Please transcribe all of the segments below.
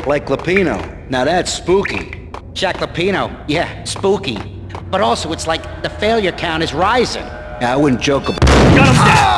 Like Lapino. Now that's spooky. Jack Lapino, yeah, spooky. But also it's like the failure count is rising. I wouldn't joke about... Got him down!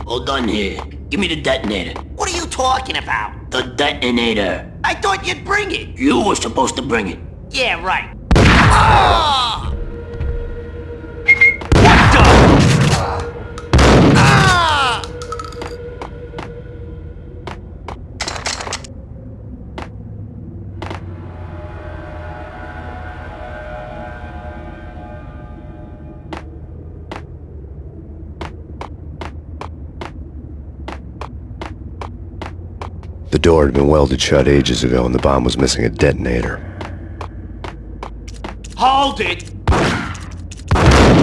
All done here. Give me the detonator. What are you talking about? The detonator. I thought you'd bring it. You were supposed to bring it. Yeah, right. Ah! What the? Ah! The door had been welded shut ages ago and the bomb was missing a detonator. Hold it!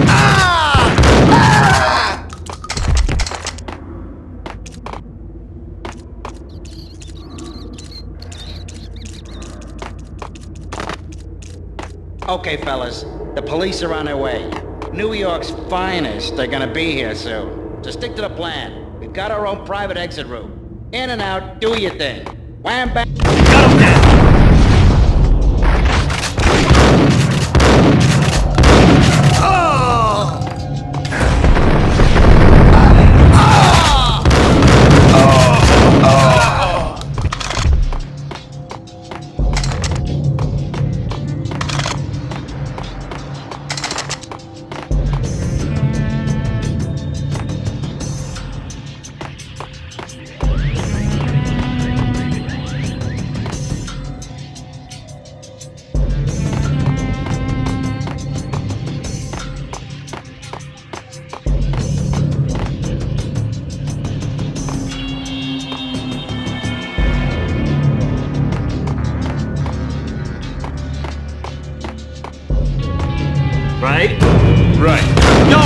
Ah! Ah! Okay, fellas. The police are on their way. New York's finest are gonna be here soon. So stick to the plan. We've got our own private exit route. In and out, do your thing. Wham bam. Got him down! Right? Right. No!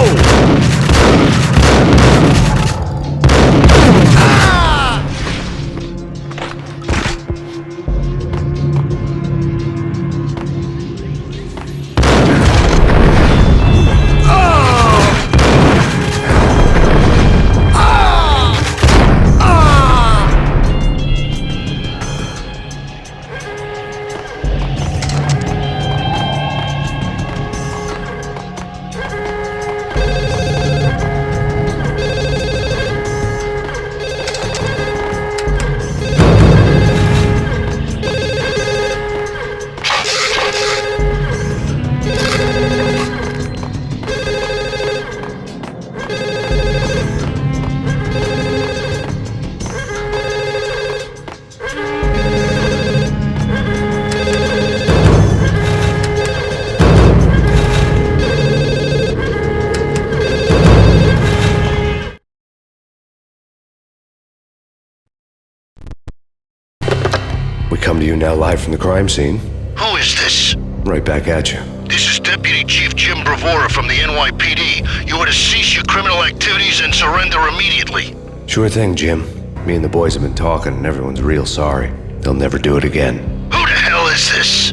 We come to you now live from the crime scene. Who is this? Right back at you. This is Deputy Chief Jim Bravura from the NYPD. You are to cease your criminal activities and surrender immediately. Sure thing, Jim. Me and the boys have been talking and everyone's real sorry. They'll never do it again. Who the hell is this?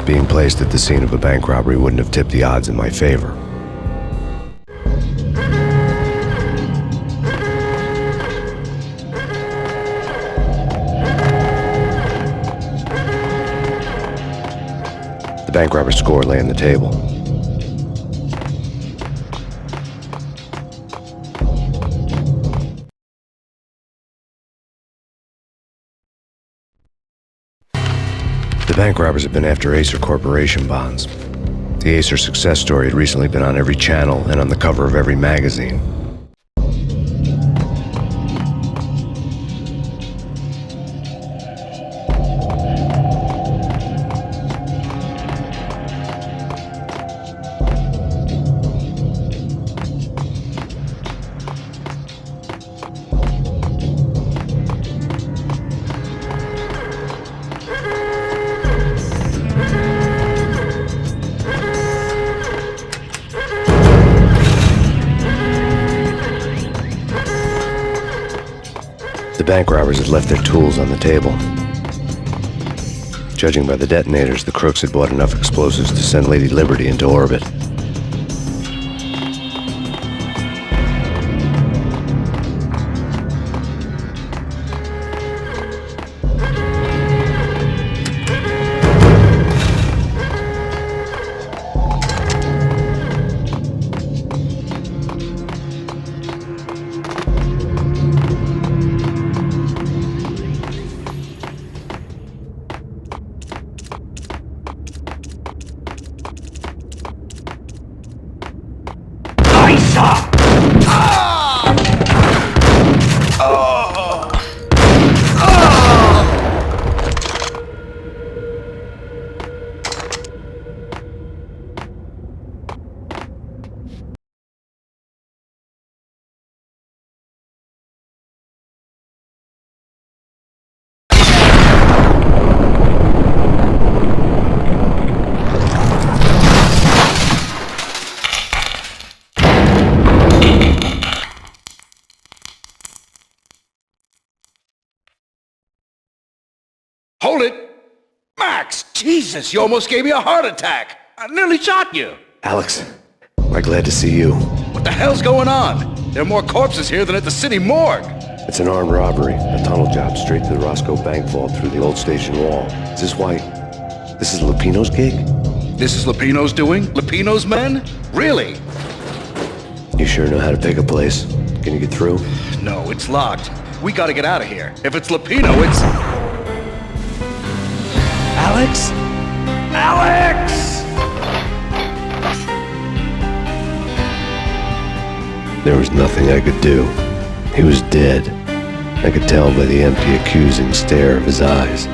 Being placed at the scene of a bank robbery wouldn't have tipped the odds in my favor. The bank robber's score lay on the table. The bank robbers have been after Acer Corporation bonds. The Acer success story had recently been on every channel and on the cover of every magazine. The bank robbers had left their tools on the table. Judging by the detonators, the crooks had bought enough explosives to send Lady Liberty into orbit. Hold it! Max! Jesus, you almost gave me a heart attack! I nearly shot you! Alex, we're glad to see you. What the hell's going on? There are more corpses here than at the city morgue! It's an armed robbery, a tunnel job straight to the Roscoe Bank vault through the old station wall. Is this why... this is Lupino's gig? This is Lupino's doing? Lupino's men? Really? You sure know how to pick a place. Can you get through? No, it's locked. We gotta get out of here. If it's Lupino, it's... Alex? Alex! There was nothing I could do. He was dead. I could tell by the empty, accusing stare of his eyes.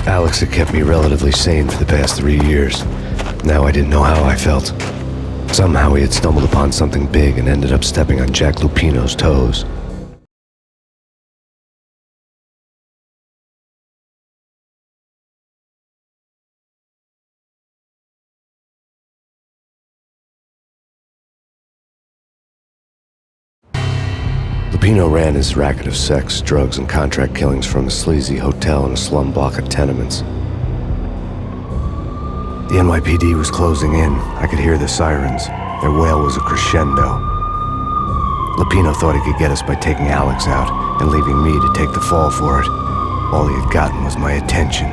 Alex had kept me relatively sane for the past 3 years. Now I didn't know how I felt. Somehow he had stumbled upon something big and ended up stepping on Jack Lupino's toes. Lupino ran his racket of sex, drugs, and contract killings from a sleazy hotel in a slum block of tenements. The NYPD was closing in. I could hear the sirens. Their wail was a crescendo. Lupino thought he could get us by taking Alex out and leaving me to take the fall for it. All he had gotten was my attention.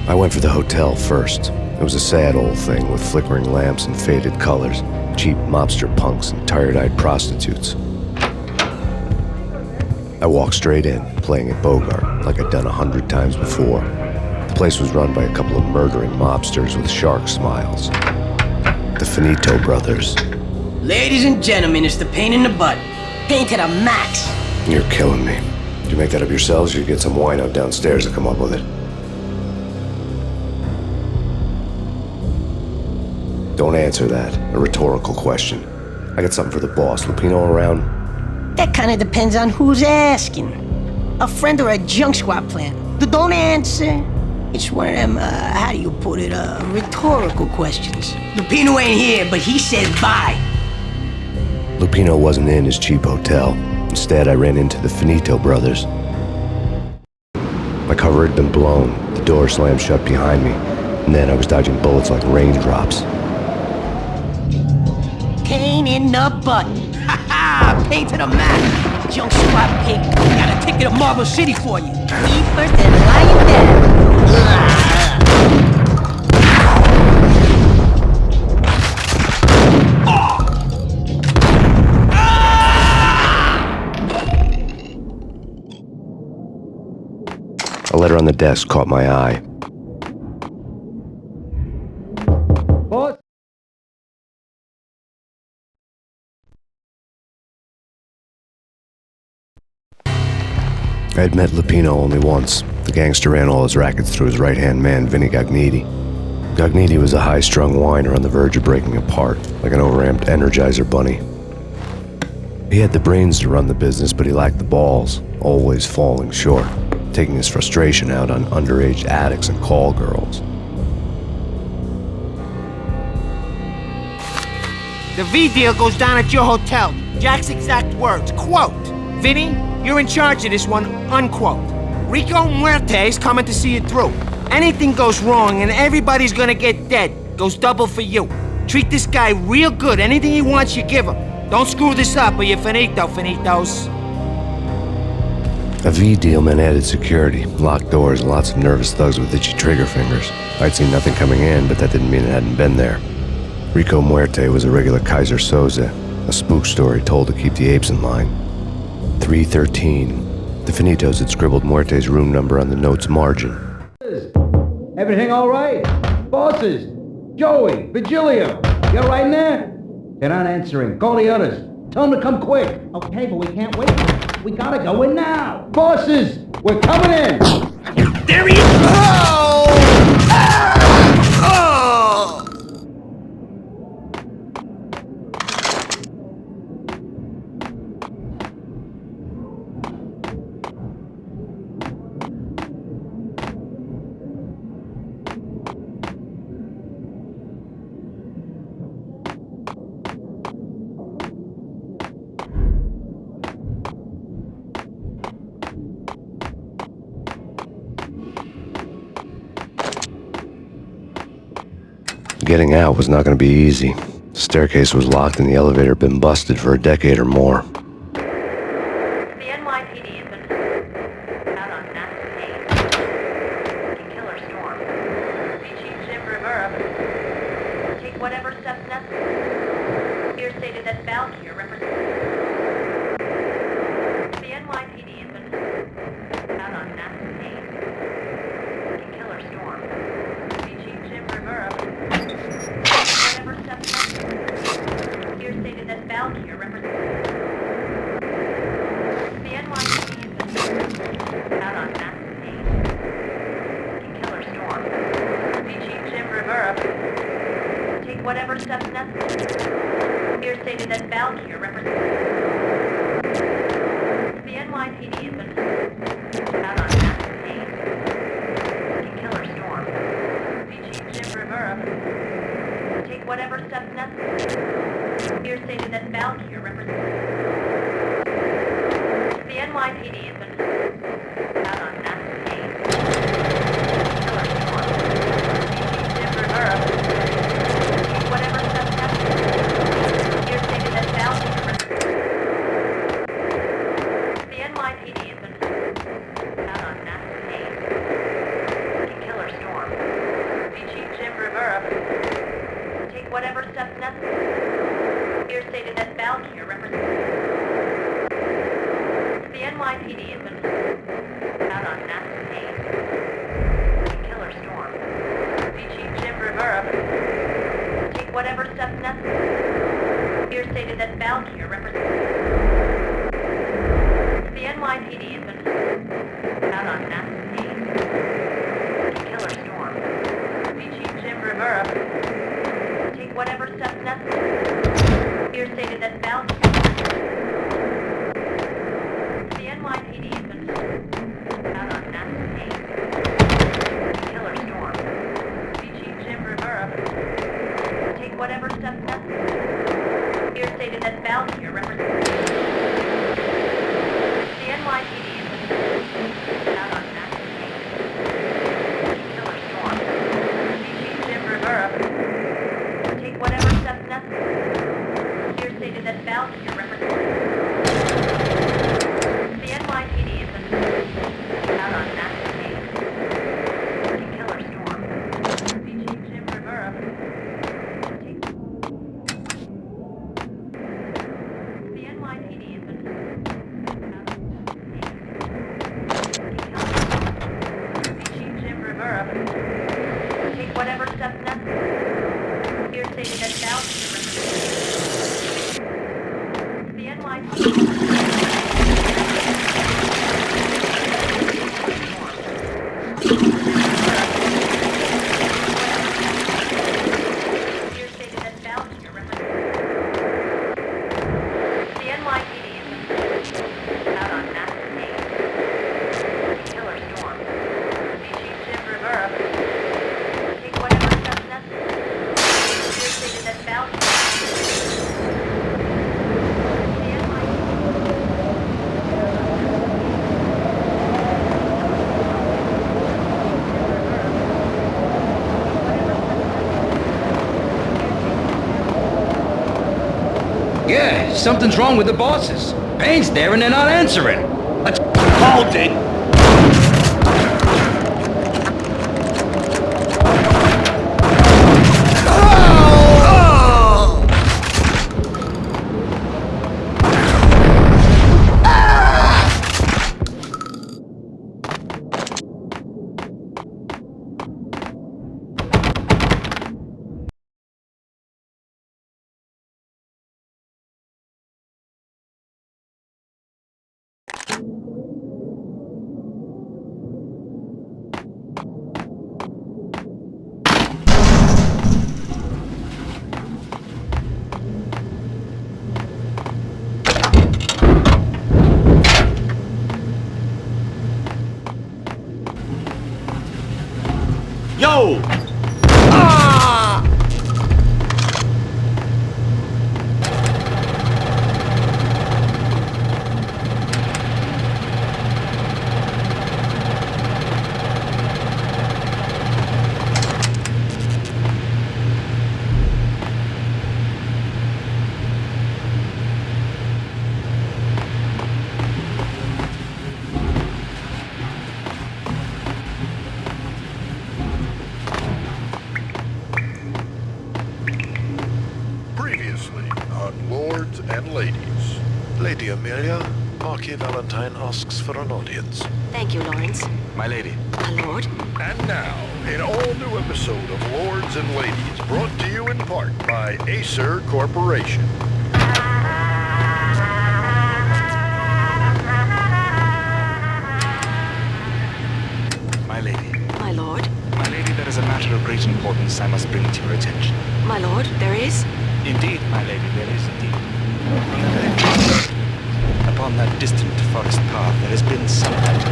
I went for the hotel first. It was a sad old thing with flickering lamps and faded colors, cheap mobster punks and tired-eyed prostitutes. I walked straight in, playing it Bogart, like I'd done 100 times before. The place was run by a couple of murdering mobsters with shark smiles. The Finito brothers. Ladies and gentlemen, it's the pain in the butt. Pain to the max. You're killing me. Did you make that up yourselves, or you get some wino downstairs to come up with it? Don't answer that. A rhetorical question. I got something for the boss. Lupino around? That kind of depends on who's asking. A friend or a junk squad plan. Don't answer. It's one of them, how do you put it, rhetorical questions. Lupino ain't here, but he says bye. Lupino wasn't in his cheap hotel. Instead, I ran into the Finito brothers. My cover had been blown. The door slammed shut behind me. And then I was dodging bullets like raindrops. Pain in the butt. Ha ha! Pain to the max. Junk squad pig. Got a ticket to Marble City for you. Eat first and lying down. A letter on the desk caught my eye. I had met Lupino only once. The gangster ran all his rackets through his right-hand man, Vinny Gagniti. Gagniti was a high-strung whiner on the verge of breaking apart, like an overamped Energizer bunny. He had the brains to run the business, but he lacked the balls, always falling short, taking his frustration out on underage addicts and call girls. The V deal goes down at your hotel. Jack's exact words, quote, "Vinny, you're in charge of this one," unquote. Rico Muerte's coming to see it through. Anything goes wrong and everybody's gonna get dead. Goes double for you. Treat this guy real good. Anything he wants, you give him. Don't screw this up or you're finito, finitos. A V deal meant added security, locked doors, and lots of nervous thugs with itchy trigger fingers. I'd seen nothing coming in, but that didn't mean it hadn't been there. Rico Muerte was a regular Kaiser Soze, a spook story told to keep the apes in line. 313. The Finitos had scribbled Muerte's room number on the note's margin. Everything all right? Bosses? Joey? Vigilio? You all right in there? They're not answering. Call the others. Tell them to come quick. Okay, but we can't wait. We gotta go in now. Bosses! We're coming in! There he is! Getting out was not going to be easy. The staircase was locked and the elevator had been busted for a decade or more. The NYPD has been out on massive haze. Killer storm. The Chief Jim Rivera take whatever steps necessary. Here stated that Valkyrie represents... The NYPD has been out on massive haze. Killer storm. The Chief Jim Rivera whatever steps necessary. Here stated that Valkyrie represents... The NYPD has been out on massive haze. Looking killer storm. Chief Jim Rivera, take whatever steps necessary. Here stated that Valkyrie represents... The NYPD has been out on massive haze. Killer storm. Chief Jim Rivera, take whatever steps necessary. Here stated that Valkyrie represents... The NYPD has been out on massive haze. Looking killer storm. Chief Jim Rivera, take whatever steps necessary. Here stated that Valkyrie represents... The NYPD has been out on massive haze. Looking killer storm. Chief Jim Rivera, take whatever steps necessary. Here stated that Valkyrie represents... The NYPD has been out on massive haze. Looking killer storm. Chief Jim Rivera, take whatever steps necessary. Here stated that Valkyrie... The NYPD has been out on massive haze. Killer storm. Chief Jim Rivera, take whatever steps necessary. Here stated that Valkyrie represents... The NYPD has been out on massive haze. Killer storm. Chief Jim Rivera, take whatever steps necessary. Here stated that Valkyrie represents... The NYPD has been out on massive haze. Looking killer storm. Chief Jim Rivera, take... The NYPD has been out on massive haze. Looking killer storm. Chief Jim Rivera, take whatever steps necessary. Here stated that Valkyrie represents... The NYPD... Yeah, something's wrong with the bosses. Payne's there and they're not answering. Let's... Hold it! Yo! Lords and ladies. Lady Amelia, Marquis Valentine asks for an audience. Thank you, Lawrence. My lady. My lord. And now, an all-new episode of Lords and Ladies, brought to you in part by Acer Corporation. My lady. My lord. My lady, there is a matter of great importance I must bring to your attention. My lord, there is? Indeed, my lady, there is indeed. Upon that distant forest path, there has been sunlight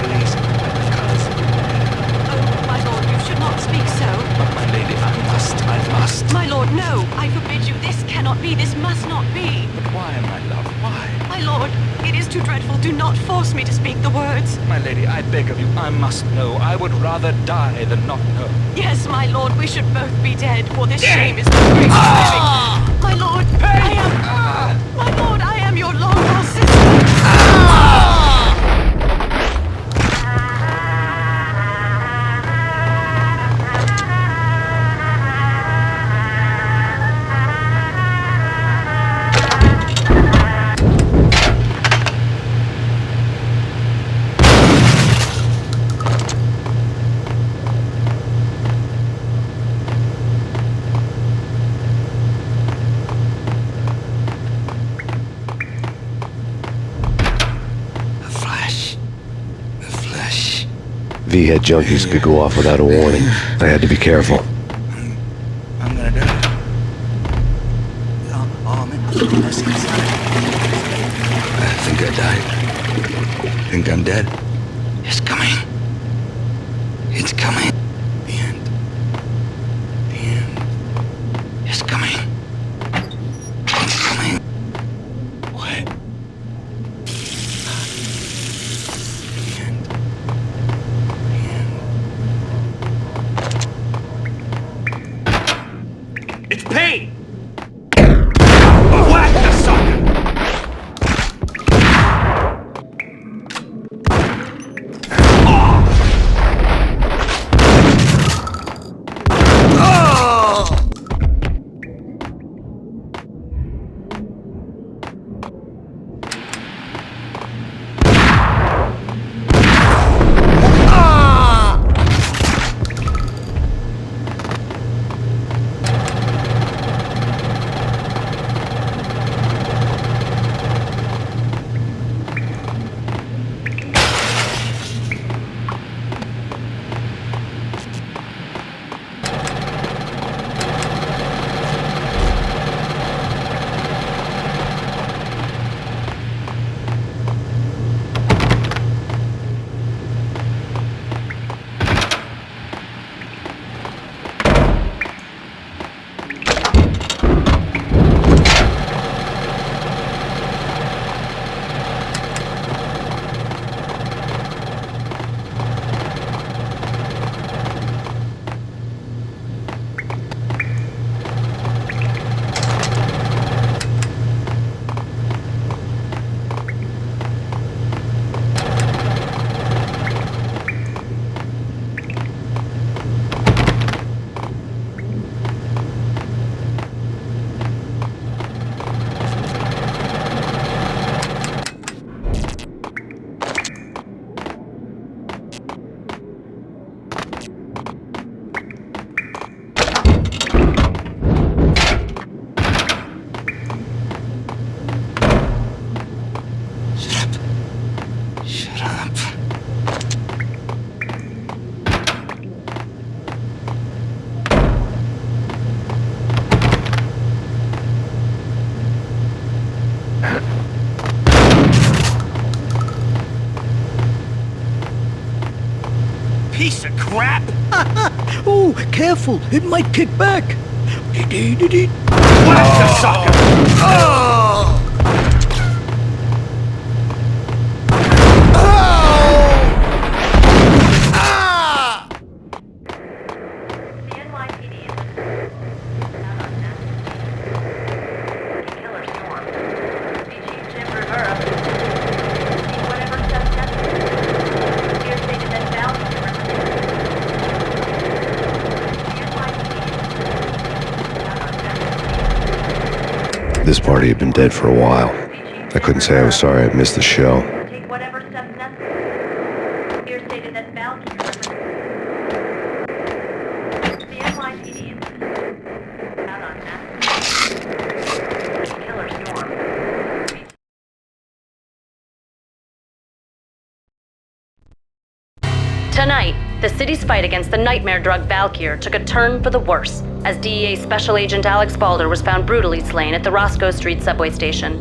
blazing like the colors of the air. Oh, my lord, you should not speak so. But my lady, I must. My lord, no! I forbid you. This cannot be. This must not be. But why, my love, why? My lord, it is too dreadful. Do not force me to speak the words. My lady, I beg of you, I must know. I would rather die than not know. Yes, my lord, we should both be dead, for this shame is too great for living. My lord, My lord, I am your long-lost sister. V-head junkies could go off without a warning. I had to be careful. I'm gonna die. Oh, man. I think I died. Think I'm dead? It's coming. It's coming. The end. The end. It's coming. It's coming. What? The end. It's pain! Whack the sucker! Piece of crap! Oh, careful, it might kick back. Whack the sucker! The NYPD is out on massive killer storm. Chief Jim Rivera take whatever steps necessary. Here stated that Val the NYPD is out on massive. This party had been dead for a while. I couldn't say I was sorry I missed the show. Take whatever steps necessary. Here stated that Val the NYPD is out on massive killer storm. Tonight, the city's fight against the nightmare drug Valkyr took a turn for the worse, as DEA Special Agent Alex Balder was found brutally slain at the Roscoe Street subway station.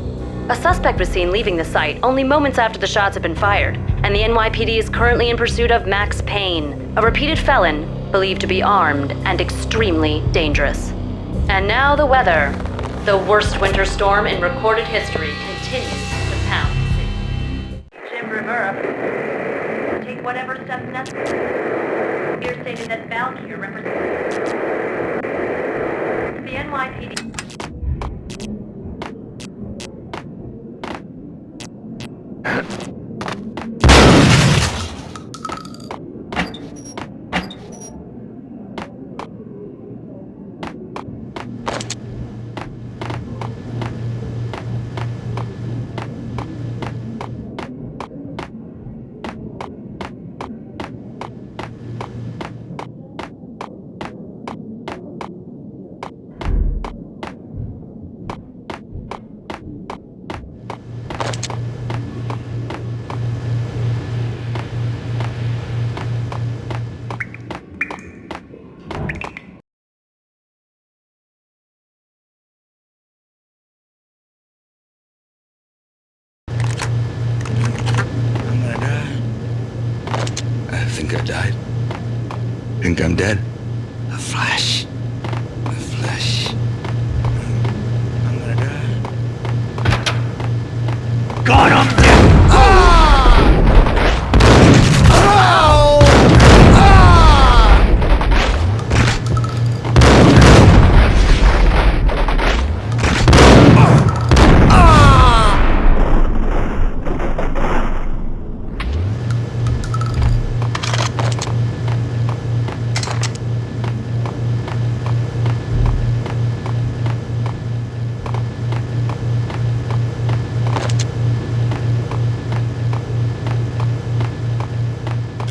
A suspect was seen leaving the site only moments after the shots had been fired, and the NYPD is currently in pursuit of Max Payne, a repeated felon believed to be armed and extremely dangerous. And now the weather. The worst winter storm in recorded history continues to pound the city. Jim Rivera, take whatever steps necessary. Here stated that Valkyr represents the NYPD. I think I died. Think I'm dead. The Flash. The Flash. I'm gonna die. God, I'm dead!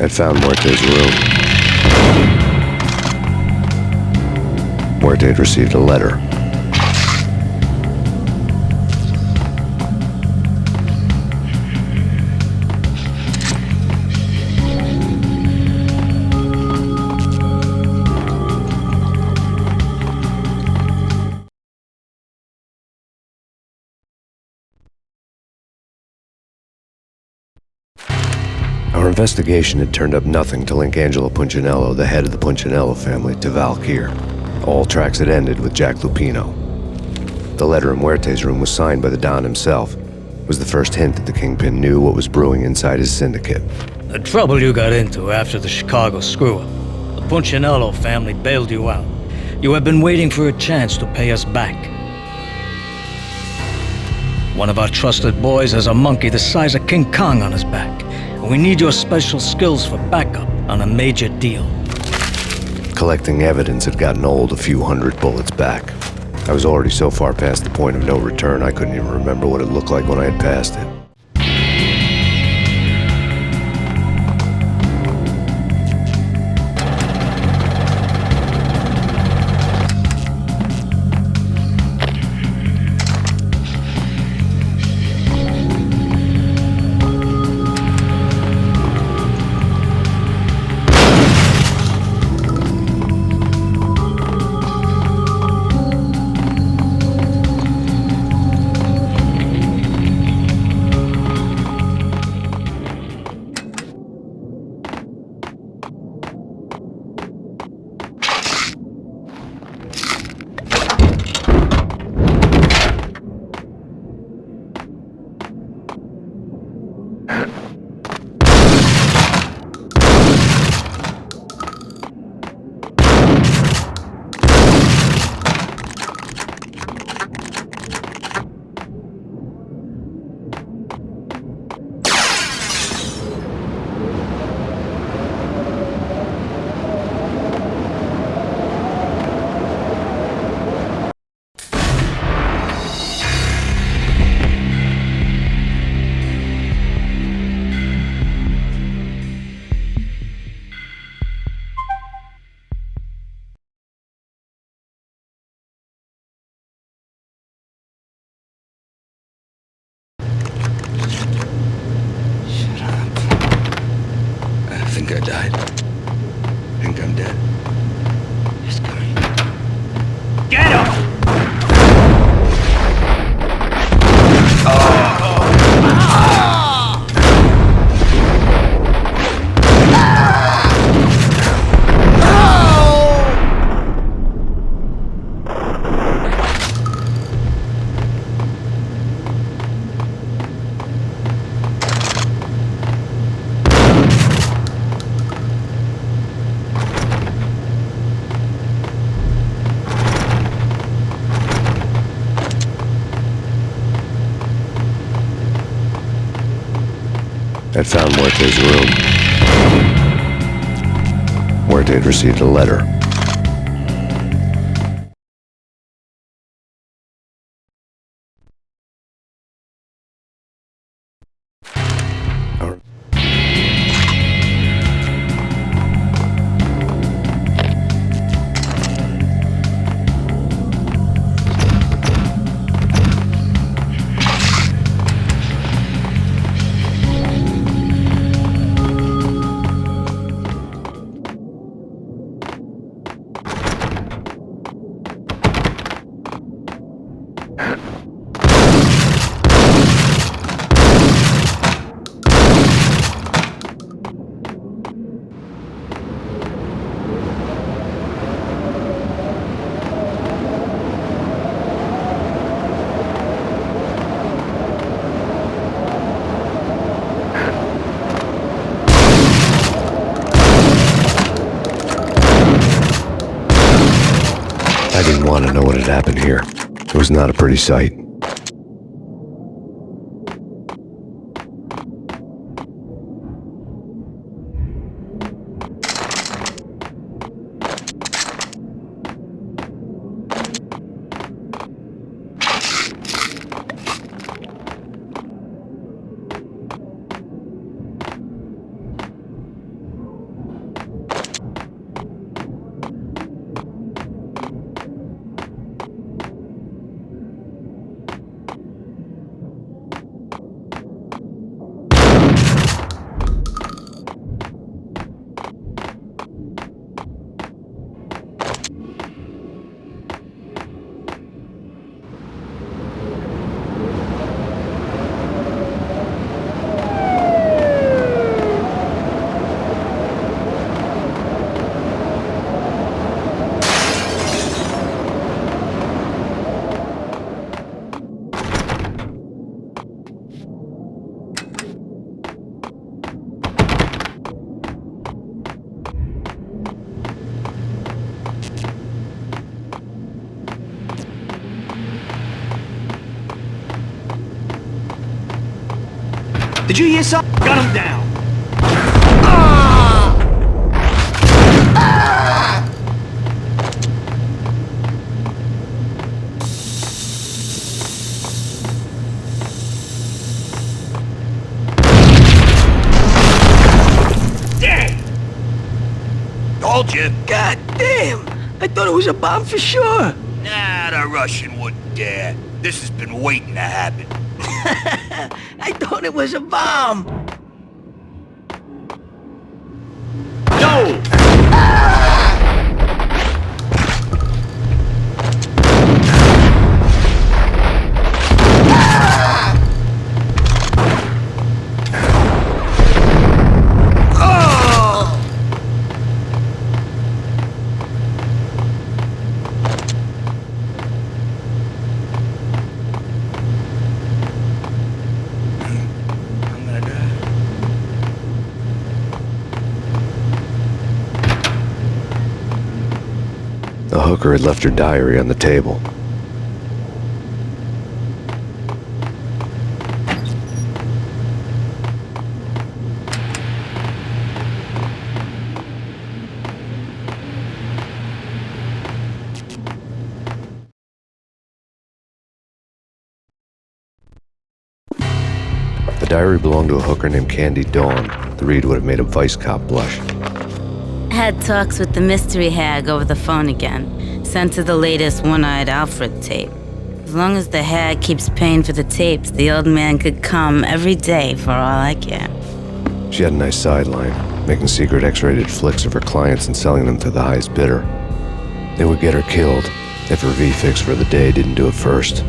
I'd found Muerte's room. Muerte had received a letter. Our investigation had turned up nothing to link Angelo Punchinello, the head of the Punchinello family, to Valkyr. All tracks had ended with Jack Lupino. The letter in Muerte's room was signed by the Don himself. It was the first hint that the Kingpin knew what was brewing inside his syndicate. The trouble you got into after the Chicago screw-up. The Punchinello family bailed you out. You have been waiting for a chance to pay us back. One of our trusted boys has a monkey the size of King Kong on his back. And we need your special skills for backup on a major deal. Collecting evidence had gotten old a few hundred bullets back. I was already so far past the point of no return I couldn't even remember what it looked like when I had passed it. I died. Think I'm dead. He's coming. Get him! Oh! had found Muerte's room. Muerte had received a letter. I didn't want to know what had happened here. It was not a pretty sight. Did you hear something? Gun him down! Told you. God damn! I thought it was a bomb for sure. Nah, the Russian wouldn't dare. This has been waiting to happen. I thought it was a bomb. No! The hooker had left her diary on the table. The diary belonged to a hooker named Candy Dawn. The read would have made a vice cop blush. Had talks with the mystery hag over the phone again. Sent her the latest One-Eyed Alfred tape. As long as the hag keeps paying for the tapes, the old man could come every day for all I care. She had a nice sideline, making secret X-rated flicks of her clients and selling them to the highest bidder. They would get her killed if her V-fix for the day didn't do it first.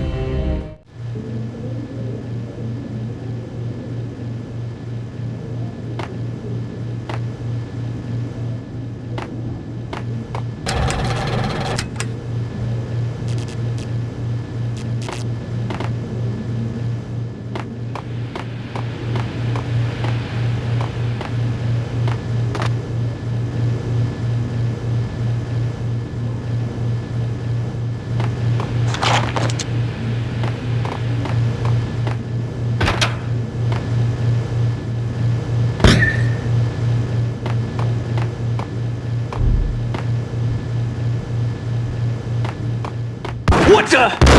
Doctor!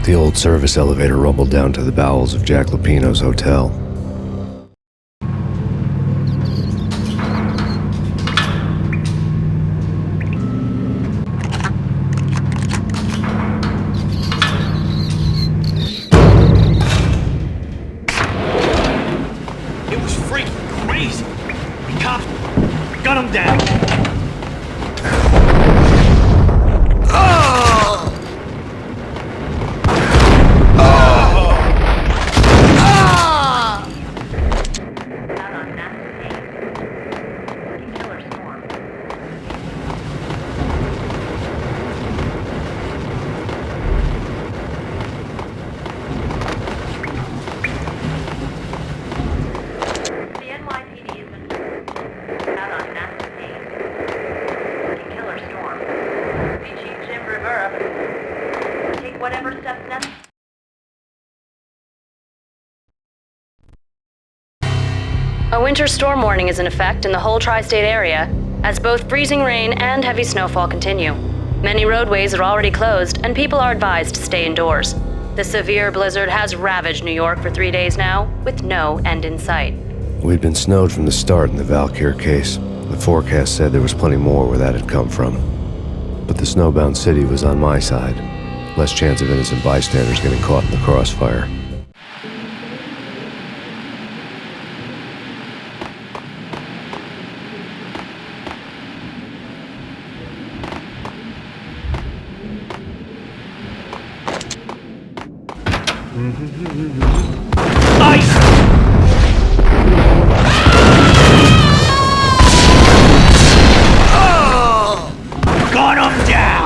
The old service elevator rumbled down to the bowels of Jack Lupino's hotel. It was freaking crazy. The cops gun him down. Out on Max Payne. Working Killer Storm. The NYPD has been out on Max Payne. Working Killer Storm. See Chief Jim Rivera. Take whatever steps necessary. A winter storm warning is in effect in the whole tri-state area, as both freezing rain and heavy snowfall continue. Many roadways are already closed, and people are advised to stay indoors. The severe blizzard has ravaged New York for 3 days now, with no end in sight. We'd been snowed from the start in the Valkyr case. The forecast said there was plenty more where that had come from. But the snowbound city was on my side. Less chance of innocent bystanders getting caught in the crossfire. Gun him down!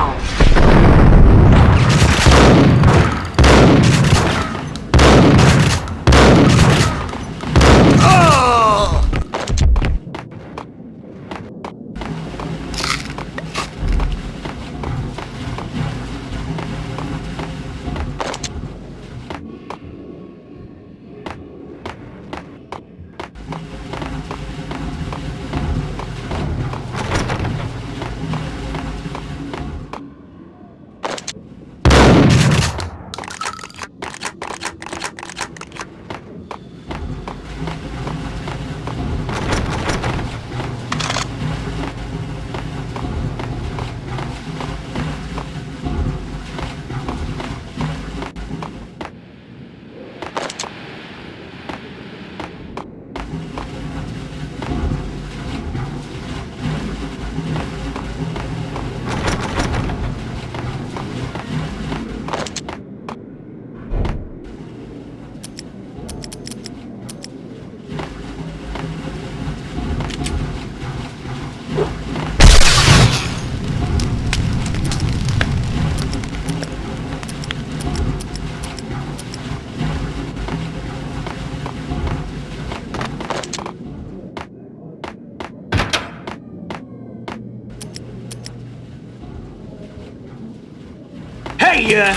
Hey,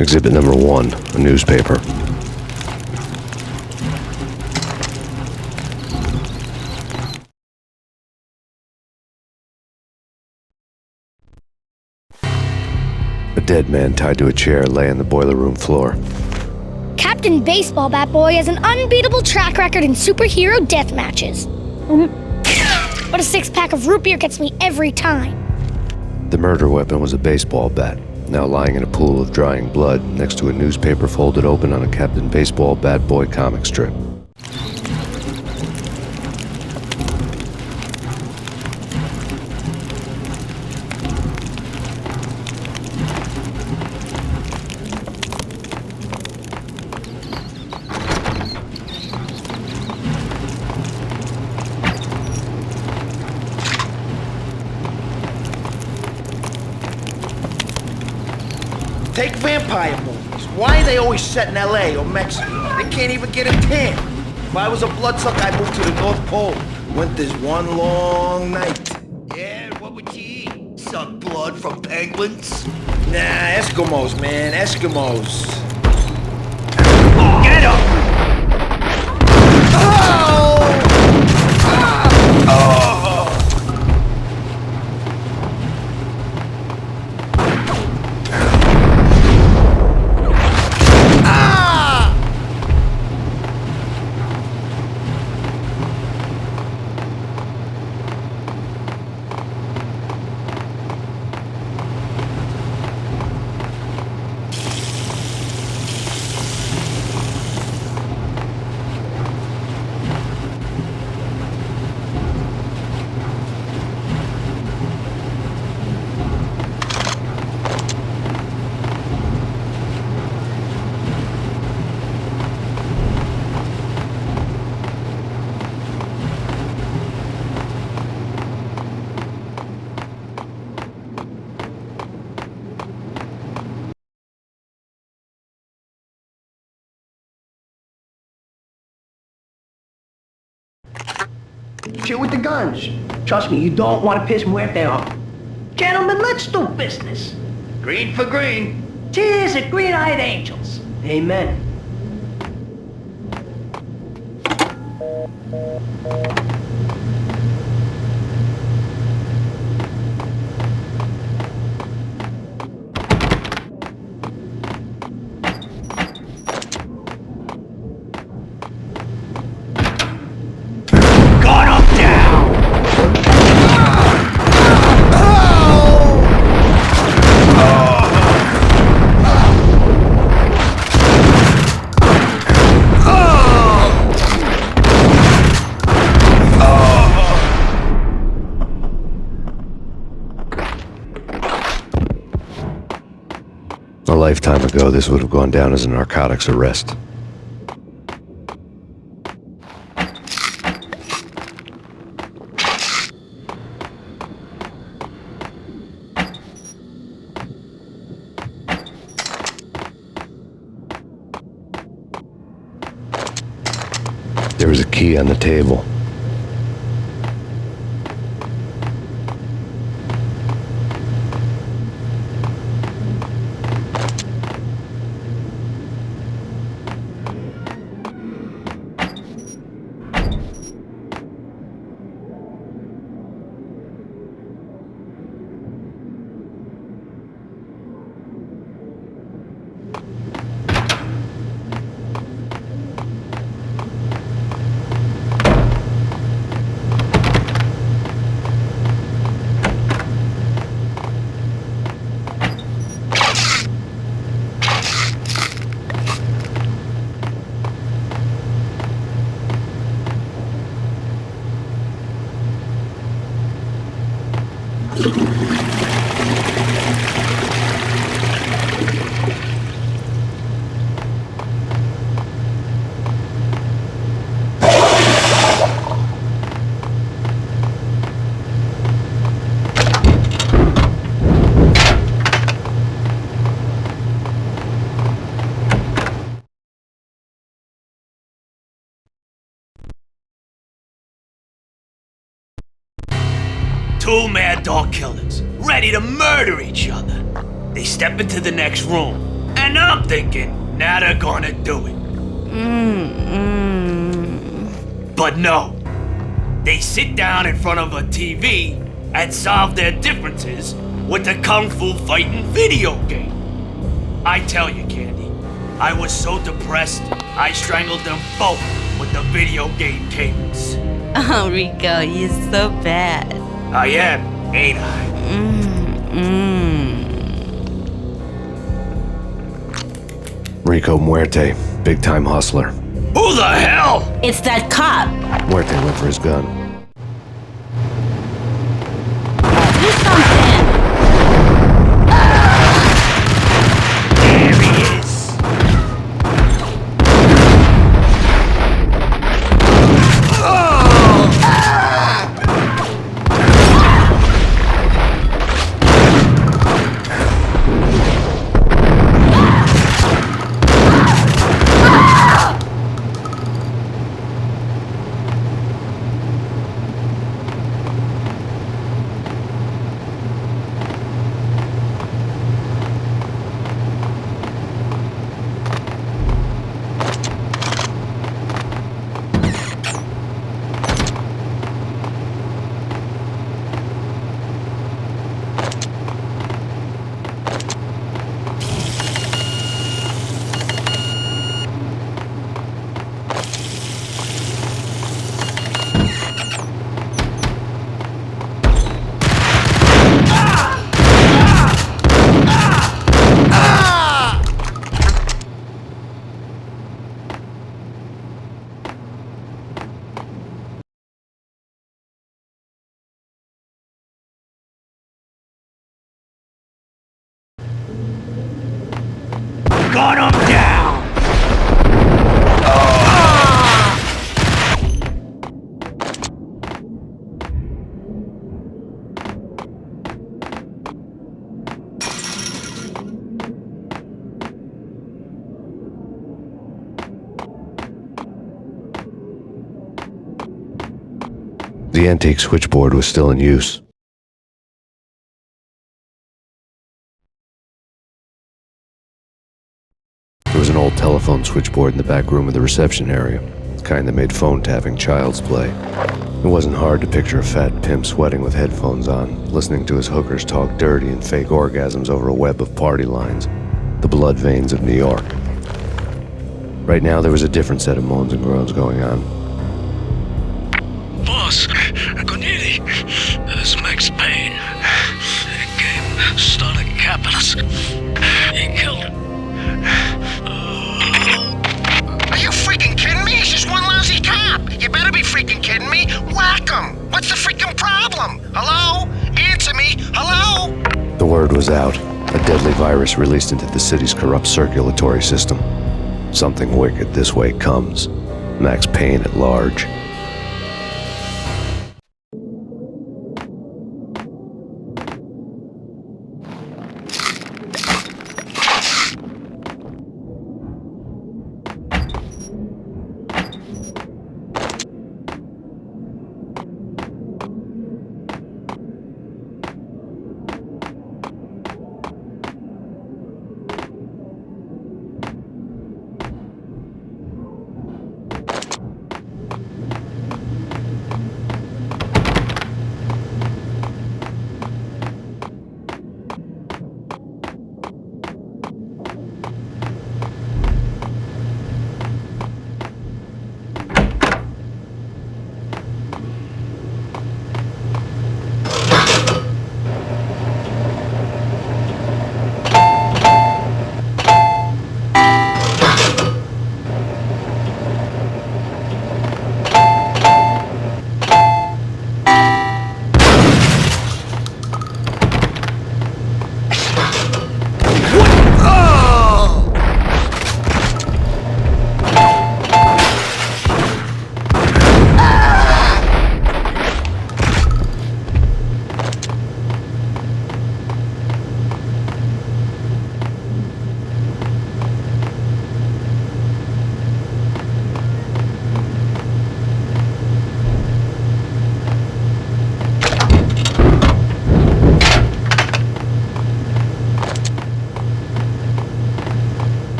Exhibit number 1, a newspaper. A dead man tied to a chair lay on the boiler room floor. Captain Baseball Bat Boy has an unbeatable track record in superhero death matches. But a 6-pack of root beer gets me every time. The murder weapon was a baseball bat, now lying in a pool of drying blood next to a newspaper folded open on a Captain Baseball Bat Boy comic strip. Take vampire movies. Why are they always set in LA or Mexico? They can't even get a tan. If I was a bloodsucker, I'd move to the North Pole. Winter's one long night. Yeah, what would you eat? Suck blood from penguins? Nah, Eskimos, man, Eskimos. Get up! Shit with the guns. Trust me, you don't want to piss Muerte off. Gentlemen, let's do business. Green for green. Cheers at green-eyed angels. Amen. A lifetime ago, this would have gone down as a narcotics arrest. There was a key on the table. Two mad dog killers, ready to murder each other. They step into the next room, and I'm thinking, now they're gonna do it. But no. They sit down in front of a TV and solve their differences with the Kung Fu fighting video game. I tell you, Candy, I was so depressed, I strangled them both with the video game cables. Oh, Rico, you're so bad. I am, ain't I? Rico Muerte, big-time hustler. Who the hell? It's that cop. Muerte went for his gun. Do something. There he is. gun him down! The antique switchboard was still in use. There was an old telephone switchboard in the back room of the reception area, the kind that made phone tapping child's play. It wasn't hard to picture a fat pimp sweating with headphones on, listening to his hookers talk dirty and fake orgasms over a web of party lines, the blood veins of New York. Right now, there was a different set of moans and groans going on. Boss, Gagnetti, this is Max Payne. The game started capping us. He killed it. Are you freaking kidding me? He's just one lousy cop. You better be freaking kidding me. Whack him. What's the freaking problem? Hello? Answer me. Hello? The word was out. A deadly virus released into the city's corrupt circulatory system. Something wicked this way comes. Max Payne at large.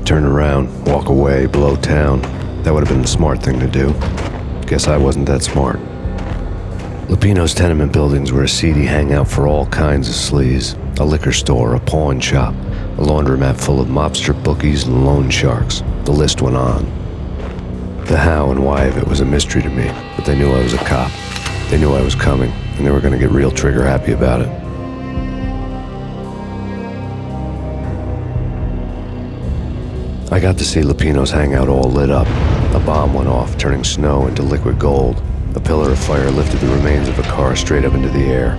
turn around, walk away, blow town. That would have been the smart thing to do. Guess I wasn't that smart. Lupino's tenement buildings were a seedy hangout for all kinds of sleaze. A liquor store, a pawn shop, a laundromat full of mobster bookies and loan sharks. The list went on. The how and why of it was a mystery to me, but they knew I was a cop. They knew I was coming, and they were going to get real trigger happy about it. I got to see Lupino's hangout all lit up. A bomb went off, turning snow into liquid gold. A pillar of fire lifted the remains of a car straight up into the air.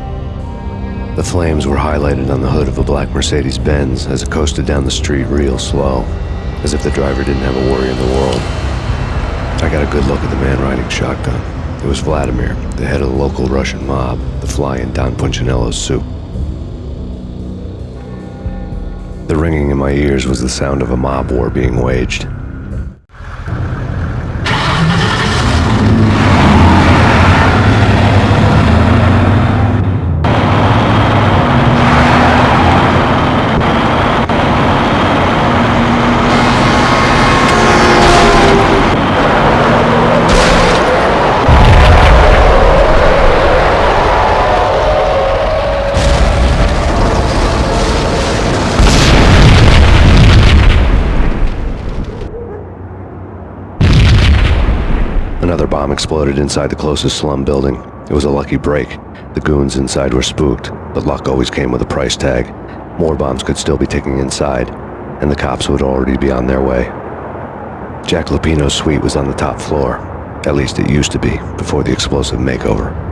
The flames were highlighted on the hood of a black Mercedes-Benz as it coasted down the street real slow, as if the driver didn't have a worry in the world. I got a good look at the man riding shotgun. It was Vladimir, the head of the local Russian mob, the fly in Don Punchinello's soup. The ringing in my ears was the sound of a mob war being waged. Another bomb exploded inside the closest slum building. It was a lucky break. The goons inside were spooked, but luck always came with a price tag. More bombs could still be ticking inside, and the cops would already be on their way. Jack Lupino's suite was on the top floor. At least it used to be, before the explosive makeover.